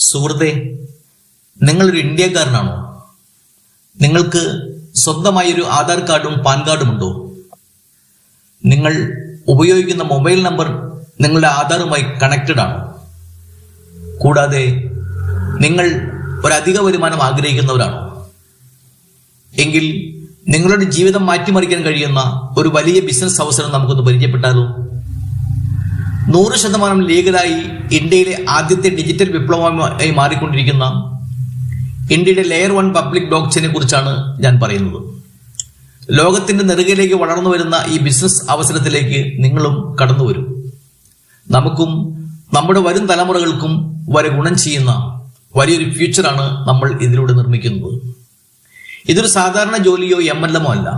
സുഹൃത്തെ, നിങ്ങളൊരു ഇന്ത്യക്കാരനാണോ? നിങ്ങൾക്ക് സ്വന്തമായൊരു ആധാർ കാർഡും പാൻ കാർഡും ഉണ്ടോ? നിങ്ങൾ ഉപയോഗിക്കുന്ന മൊബൈൽ നമ്പർ നിങ്ങളുടെ ആധാറുമായി കണക്റ്റഡ് ആണോ? കൂടാതെ നിങ്ങൾ ഒരധിക വരുമാനം ആഗ്രഹിക്കുന്നവരാണോ? എങ്കിൽ നിങ്ങളുടെ ജീവിതം മാറ്റിമറിക്കാൻ കഴിയുന്ന ഒരു വലിയ ബിസിനസ് അവസരം നമുക്കൊന്ന് പരിചയപ്പെട്ടാലോ? 100% ലീഗലായി ഇന്ത്യയിലെ ആദ്യത്തെ ഡിജിറ്റൽ വിപ്ലവമായി മാറിക്കൊണ്ടിരിക്കുന്ന ഇന്ത്യയുടെ ലെയർ 1 പബ്ലിക് ബ്ലോക്ക് ചെയിനെ കുറിച്ചാണ് ഞാൻ പറയുന്നത്. ലോകത്തിന്റെ നെറുകയിലേക്ക് വളർന്നു വരുന്ന ഈ ബിസിനസ് അവസരത്തിലേക്ക് നിങ്ങളും കടന്നു വരും. നമുക്കും നമ്മുടെ വരും തലമുറകൾക്കും വരെ ഗുണം ചെയ്യുന്ന വലിയൊരു ഫ്യൂച്ചറാണ് നമ്മൾ ഇതിലൂടെ നിർമ്മിക്കുന്നത്. ഇതൊരു സാധാരണ ജോലിയോ MLM അല്ല.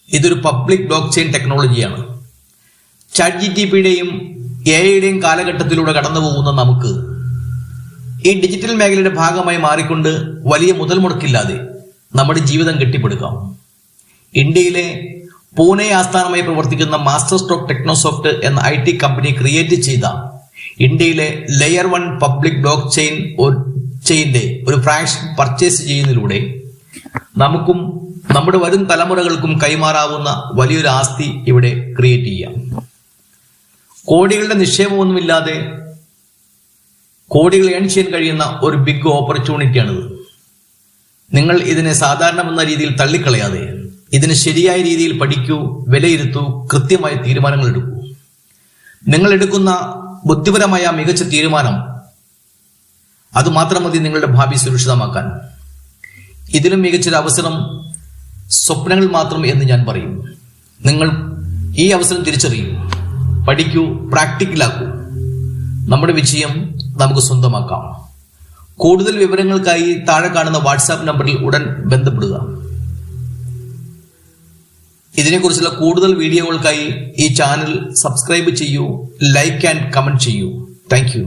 ഇതൊരു പബ്ലിക് ബ്ലോക്ക് ചെയിൻ ടെക്നോളജിയാണ്. ChatGPTയുടെയും AIയുടെയും കാലഘട്ടത്തിലൂടെ കടന്നു പോകുന്ന നമുക്ക് ഈ ഡിജിറ്റൽ മേഖലയുടെ ഭാഗമായി മാറിക്കൊണ്ട് വലിയ മുതൽ മുടക്കില്ലാതെ നമ്മുടെ ജീവിതം കെട്ടിപ്പടുക്കാം. ഇന്ത്യയിലെ പൂനെ ആസ്ഥാനമായി പ്രവർത്തിക്കുന്ന മാസ്റ്റർ സ്ട്രോക്ക് ടെക്നോസോഫ്റ്റ് എന്ന IT കമ്പനി ക്രിയേറ്റ് ചെയ്ത ഇന്ത്യയിലെ ലെയർ 1 പബ്ലിക് ബ്ലോക്ക് ചെയിന്റെ ഒരു ഫ്രാക്ഷൻ പർച്ചേസ് ചെയ്യുന്നതിലൂടെ നമുക്കും നമ്മുടെ വരും തലമുറകൾക്കും കൈമാറാവുന്ന വലിയൊരു ആസ്തി ഇവിടെ ക്രിയേറ്റ് ചെയ്യാം. കോടികളുടെ നിക്ഷേപമൊന്നുമില്ലാതെ കോടികൾ ഏൺ ചെയ്യാൻ കഴിയുന്ന ഒരു ബിഗ് ഓപ്പർച്യൂണിറ്റിയാണിത്. നിങ്ങൾ ഇതിനെ സാധാരണമെന്ന രീതിയിൽ തള്ളിക്കളയാതെ ഇതിന് ശരിയായ രീതിയിൽ പഠിക്കൂ, വിലയിരുത്തൂ, കൃത്യമായ തീരുമാനങ്ങൾ എടുക്കൂ. നിങ്ങൾ എടുക്കുന്ന ബുദ്ധിപരമായ മികച്ച തീരുമാനം അതുമാത്രം മതി നിങ്ങളുടെ ഭാവി സുരക്ഷിതമാക്കാൻ. ഇതിലും മികച്ചൊരു അവസരം സ്വപ്നങ്ങൾ മാത്രം എന്ന് ഞാൻ പറയും. നിങ്ങൾ ഈ അവസരം തിരിച്ചറിയൂ, പഠിക്കൂ, പ്രാക്ടിക്കലാക്കൂ. നമ്മുടെ വിജയം നമുക്ക് സ്വന്തമാക്കാം. കൂടുതൽ വിവരങ്ങൾക്കായി താഴെ കാണുന്ന വാട്സാപ്പ് നമ്പറിൽ ഉടൻ ബന്ധപ്പെടുക. ഇതിനെക്കുറിച്ചുള്ള കൂടുതൽ വീഡിയോകൾക്കായി ഈ ചാനൽ സബ്സ്ക്രൈബ് ചെയ്യൂ, ലൈക്ക് ആൻഡ് കമന്റ് ചെയ്യൂ. Thank you.